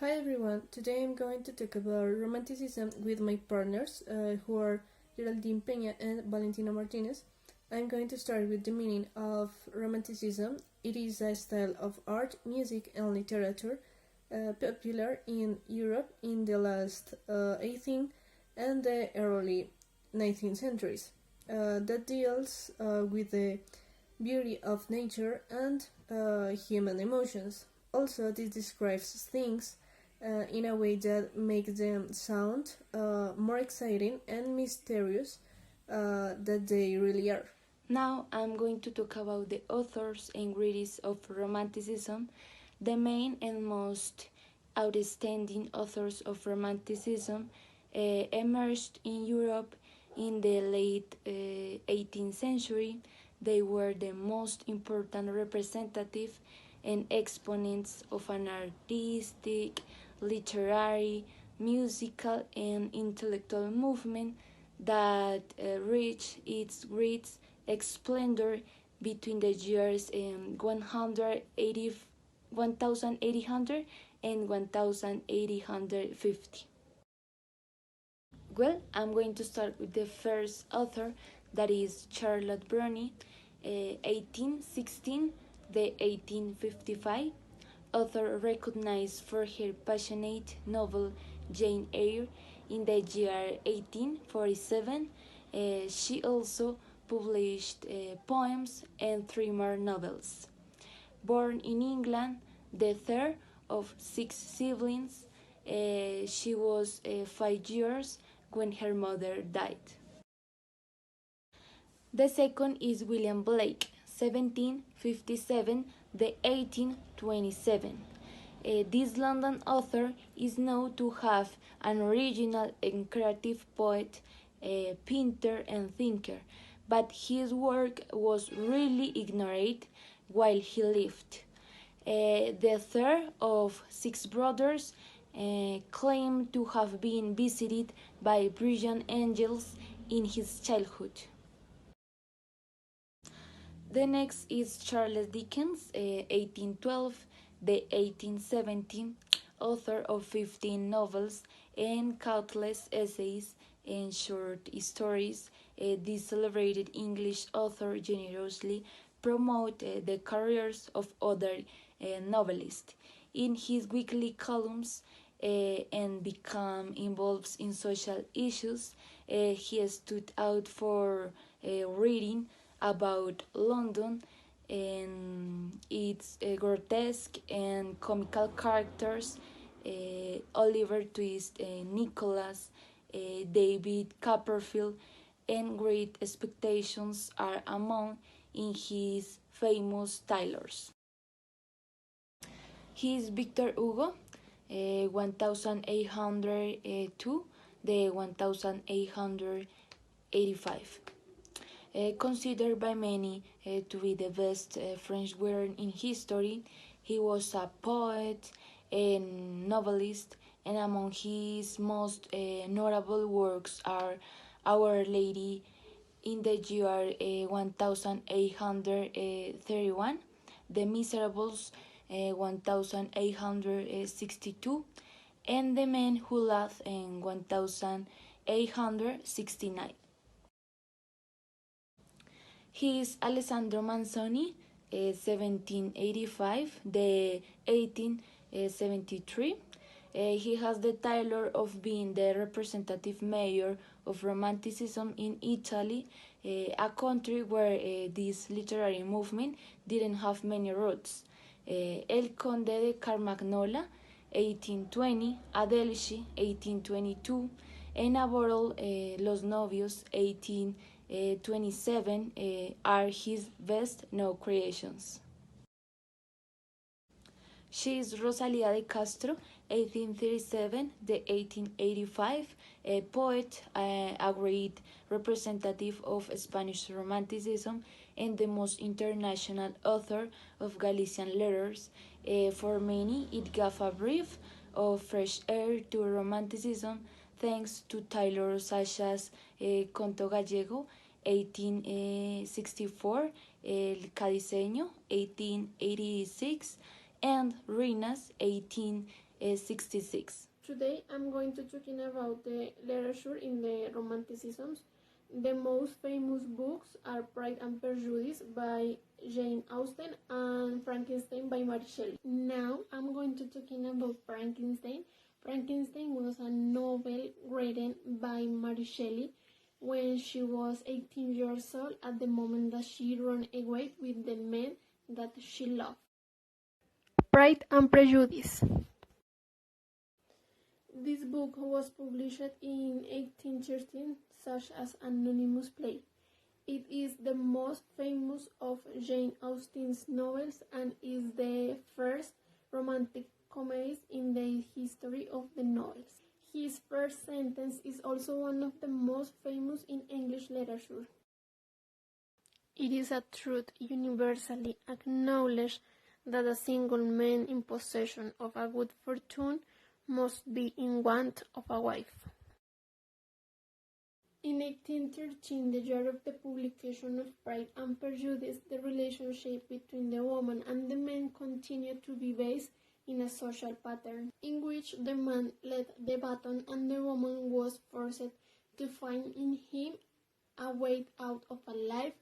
Hi everyone, today I'm going to talk about Romanticism with my partners, who are Geraldine Peña and Valentina Martinez. I'm going to start with the meaning of Romanticism. It is a style of art, music, and literature popular in Europe in the last 18th and the early 19th centuries that deals with the beauty of nature and human emotions. Also, this describes things in a way that makes them sound more exciting and mysterious than they really are. Now I'm going to talk about the authors and critics of Romanticism. The main and most outstanding authors of Romanticism emerged in Europe in the late 18th century. They were the most important representative and exponents of an artistic, literary, musical, and intellectual movement that reached its great splendor between the years 1800 and 1850. Well, I'm going to start with the first author, that is Charlotte Brontë, 1816 the 1855, author recognized for her passionate novel Jane Eyre in the year 1847. She also published poems and three more novels. Born in England, the third of six siblings, she was 5 years when her mother died. The second is William Blake, 1757 the 1827. This London author is known to have an original and creative poet, painter, and thinker, but his work was really ignored while he lived. The third of six brothers claimed to have been visited by brilliant angels in his childhood. The next is Charles Dickens, 1812 the 1817, author of 15 novels and countless essays and short stories. This celebrated English author generously promoted the careers of other novelists in his weekly columns and became involved in social issues. He stood out for reading about London and its grotesque and comical characters, Oliver Twist, Nicholas, David Copperfield, and Great Expectations are among in his famous titles. He is Victor Hugo, 1802 the 1885. Considered by many to be the best French writer in history, he was a poet and novelist, and among his most notable works are Our Lady in the year 1831, The Miserables 1862, and The Man Who Laughed in 1869. He is Alessandro Manzoni, 1785 the 1873. He has the title of being the representative mayor of Romanticism in Italy, a country where this literary movement didn't have many roots. El Conde de Carmagnola, 1820, Adelchi, 1822, and Aborol, Los Novios, 1827, are his best known creations. She is Rosalía de Castro, 1837 the 1885, a poet, a great representative of Spanish Romanticism, and the most international author of Galician letters. For many, it gave a breath of fresh air to Romanticism thanks to titles such as Conto Gallego, 1864, El Cadiceño, 1886, and Rinas, 18 1866. Today I'm going to talking about the literature in the Romanticisms. The most famous books are Pride and Prejudice by Jane Austen and Frankenstein by Mary Shelley. Now I'm going to talking about Frankenstein. Frankenstein was a novel written by Mary Shelley when she was 18 years old at the moment that she ran away with the man that she loved. Pride and Prejudice. This book was published in 1813 such as anonymous play. It is the most famous of Jane Austen's novels and is the first romantic comedy in the history of the novels. His first sentence is also one of the most famous in English literature. It is a truth universally acknowledged that a single man in possession of a good fortune must be in want of a wife. In 1813, the year of the publication of Pride and Prejudice, the relationship between the woman and the man continued to be based in a social pattern, in which the man led the battle and the woman was forced to find in him a way out of a life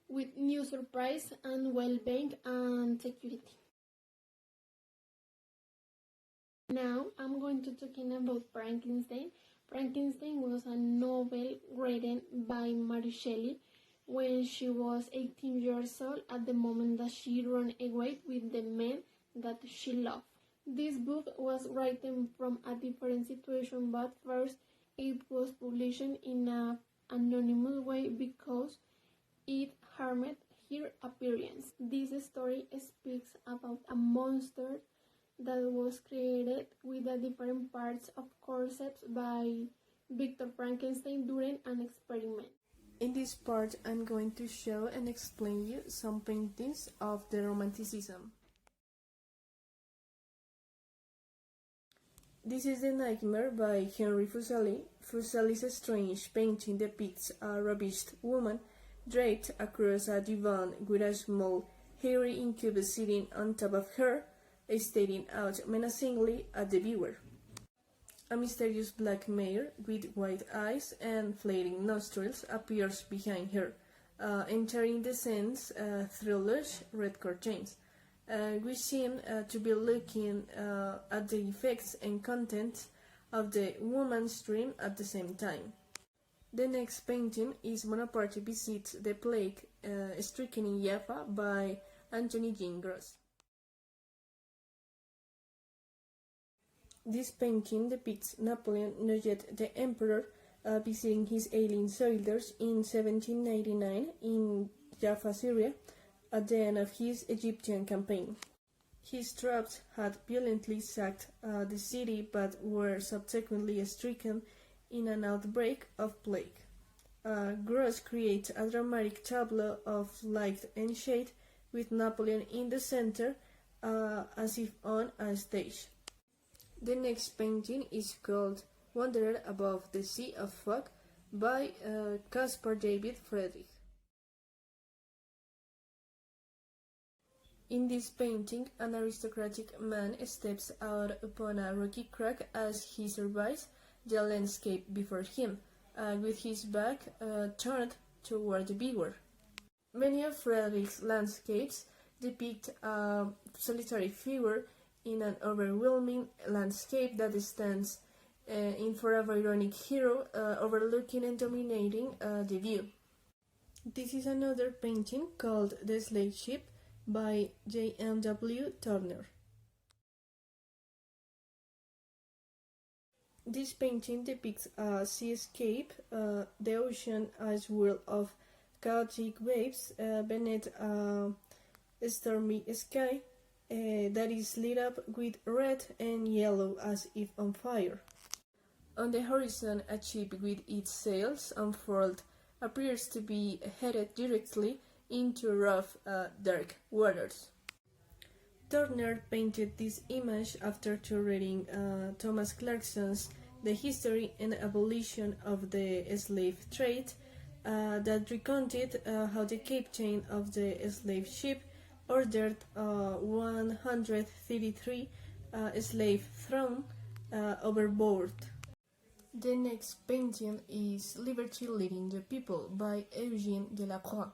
with new surprise and well-being and security. Now I'm going to talking about Frankenstein. Frankenstein was a novel written by Mary Shelley when she was 18 years old at the moment that she ran away with the man that she loved. This book was written from a different situation, but first it was published in an anonymous way because it harmed her appearance. This story speaks about a monster that was created with the different parts of corpses by Victor Frankenstein during an experiment. In this part, I'm going to show and explain you some paintings of the Romanticism. This is The Nightmare by Henry Fuseli. Fuseli's strange painting depicts a ravished woman draped across a divan with a small, hairy incubus sitting on top of her, staring out menacingly at the viewer. A mysterious black mare with white eyes and flaring nostrils appears behind her, entering the scenes through lush red curtains. We seem to be looking at the effects and contents of the woman's dream at the same time. The next painting is Bonaparte Visits the Plague Stricken in Jaffa by Anthony Jean Gross. This painting depicts Napoleon, not yet the emperor, visiting his alien soldiers in 1799 in Jaffa, Syria, at the end of his Egyptian campaign. His troops had violently sacked the city but were subsequently stricken in an outbreak of plague. Gross creates a dramatic tableau of light and shade with Napoleon in the center, as if on a stage. The next painting is called Wanderer Above the Sea of Fog by Caspar David Friedrich. In this painting, an aristocratic man steps out upon a rocky crag as he surveys the landscape before him, with his back turned toward the viewer. Many of Friedrich's landscapes depict a solitary figure in an overwhelming landscape that stands in for a ironic hero overlooking and dominating the view. This is another painting called The Slave Ship by J.M.W. Turner. This painting depicts a seascape, the ocean as whirl of chaotic waves beneath a stormy sky that is lit up with red and yellow as if on fire. On the horizon, a ship with its sails unfurled appears to be headed directly into rough, dark waters. Turner painted this image after reading Thomas Clarkson's The History and Abolition of the Slave Trade, that recounted how the captain of the slave ship ordered 133 a slave thrown overboard. The next painting is Liberty Leading the People by Eugène Delacroix.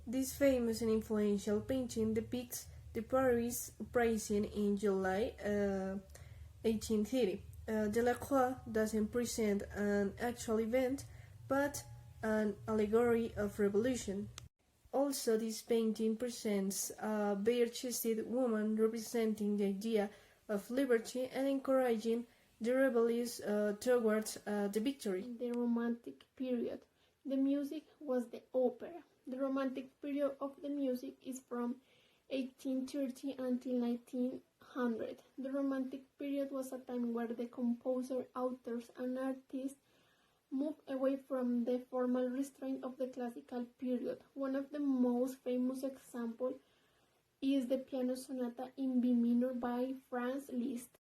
This famous and influential painting depicts the Paris uprising in July 1830. Delacroix doesn't present an actual event, but an allegory of revolution. Also, this painting presents a bare-chested woman representing the idea of liberty and encouraging the rebellious towards the victory. The Romantic period. The music was the opera. The Romantic period of the music is from 1830 until 1900. The Romantic period was a time where the composer, authors, and artists moved away from the formal restraint of the classical period. One of the most famous examples is the piano sonata in B minor by Franz Liszt.